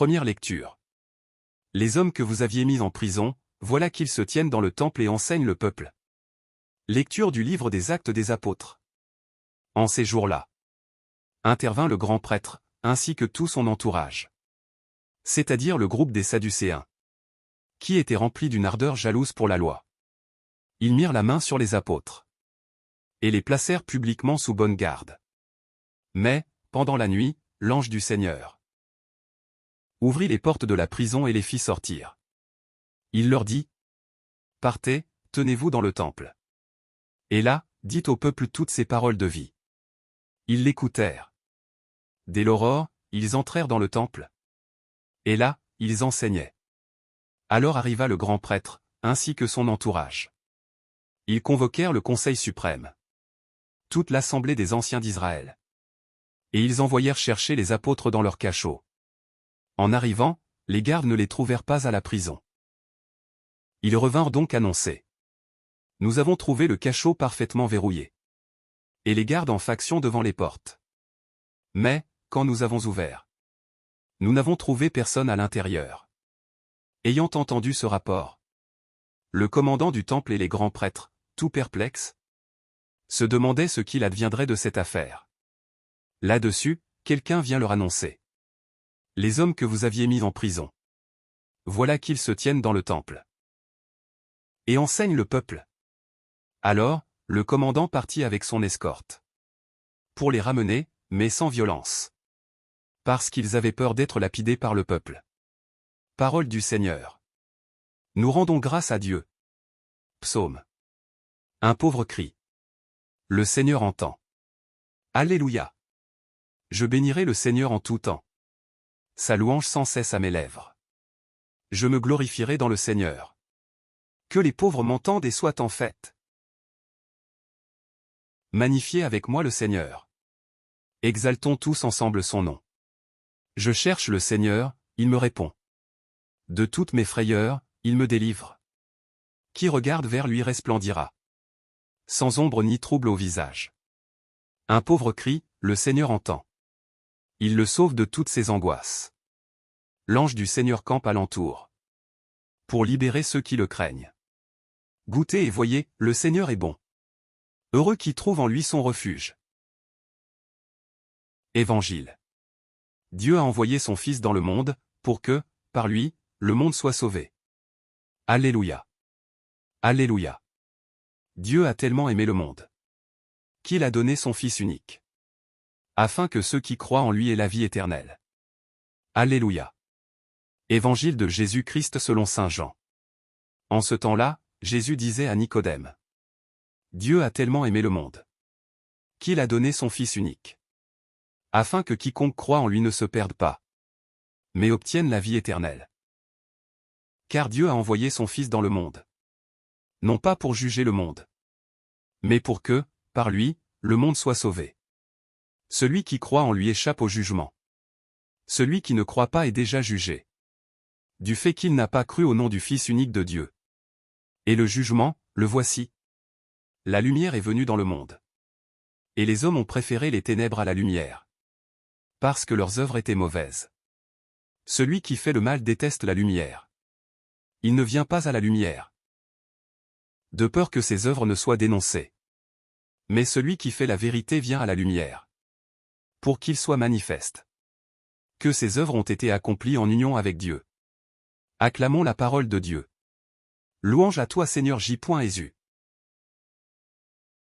Première lecture. Les hommes que vous aviez mis en prison, voilà qu'ils se tiennent dans le temple et enseignent le peuple. Lecture du livre des Actes des Apôtres. En ces jours-là, intervint le grand prêtre, ainsi que tout son entourage. C'est-à-dire le groupe des Sadducéens, qui étaient remplis d'une ardeur jalouse pour la loi. Ils mirent la main sur les apôtres et les placèrent publiquement sous bonne garde. Mais, pendant la nuit, l'ange du Seigneur ouvrit les portes de la prison et les fit sortir. Il leur dit : Partez, tenez-vous dans le temple. Et là, dites au peuple toutes ces paroles de vie. Ils l'écoutèrent. Dès l'aurore, ils entrèrent dans le temple. Et là, ils enseignaient. Alors arriva le grand prêtre, ainsi que son entourage. Ils convoquèrent le Conseil suprême, toute l'assemblée des anciens d'Israël. Et ils envoyèrent chercher les apôtres dans leur cachot. En arrivant, les gardes ne les trouvèrent pas à la prison. Ils revinrent donc annoncer : Nous avons trouvé le cachot parfaitement verrouillé. Et les gardes en faction devant les portes. Mais, quand nous avons ouvert, nous n'avons trouvé personne à l'intérieur. Ayant entendu ce rapport, le commandant du temple et les grands prêtres, tout perplexes, se demandaient ce qu'il adviendrait de cette affaire. Là-dessus, quelqu'un vient leur annoncer : Les hommes que vous aviez mis en prison, voilà qu'ils se tiennent dans le temple et enseignent le peuple. Alors, le commandant partit avec son escorte pour les ramener, mais sans violence, parce qu'ils avaient peur d'être lapidés par le peuple. Parole du Seigneur. Nous rendons grâce à Dieu. Psaume. Un pauvre crie. Le Seigneur entend. Alléluia. Je bénirai le Seigneur en tout temps. Sa louange sans cesse à mes lèvres. Je me glorifierai dans le Seigneur. Que les pauvres m'entendent et soient en fête. Magnifiez avec moi le Seigneur. Exaltons tous ensemble son nom. Je cherche le Seigneur, il me répond. De toutes mes frayeurs, il me délivre. Qui regarde vers lui resplendira, sans ombre ni trouble au visage. Un pauvre crie, le Seigneur entend. Il le sauve de toutes ses angoisses. L'ange du Seigneur campe alentour, pour libérer ceux qui le craignent. Goûtez et voyez, le Seigneur est bon. Heureux qui trouve en lui son refuge. Évangile. Dieu a envoyé son Fils dans le monde, pour que, par lui, le monde soit sauvé. Alléluia. Alléluia. Dieu a tellement aimé le monde qu'il a donné son Fils unique, afin que ceux qui croient en lui aient la vie éternelle. Alléluia. Évangile de Jésus-Christ selon saint Jean. En ce temps-là, Jésus disait à Nicodème : Dieu a tellement aimé le monde qu'il a donné son Fils unique, afin que quiconque croit en lui ne se perde pas, mais obtienne la vie éternelle. Car Dieu a envoyé son Fils dans le monde, non pas pour juger le monde, mais pour que, par lui, le monde soit sauvé. Celui qui croit en lui échappe au jugement. Celui qui ne croit pas est déjà jugé, du fait qu'il n'a pas cru au nom du Fils unique de Dieu. Et le jugement, le voici. La lumière est venue dans le monde. Et les hommes ont préféré les ténèbres à la lumière, parce que leurs œuvres étaient mauvaises. Celui qui fait le mal déteste la lumière. Il ne vient pas à la lumière, de peur que ses œuvres ne soient dénoncées. Mais celui qui fait la vérité vient à la lumière, pour qu'il soit manifeste que ses œuvres ont été accomplies en union avec Dieu. Acclamons la parole de Dieu. Louange à toi Seigneur J.Jésus.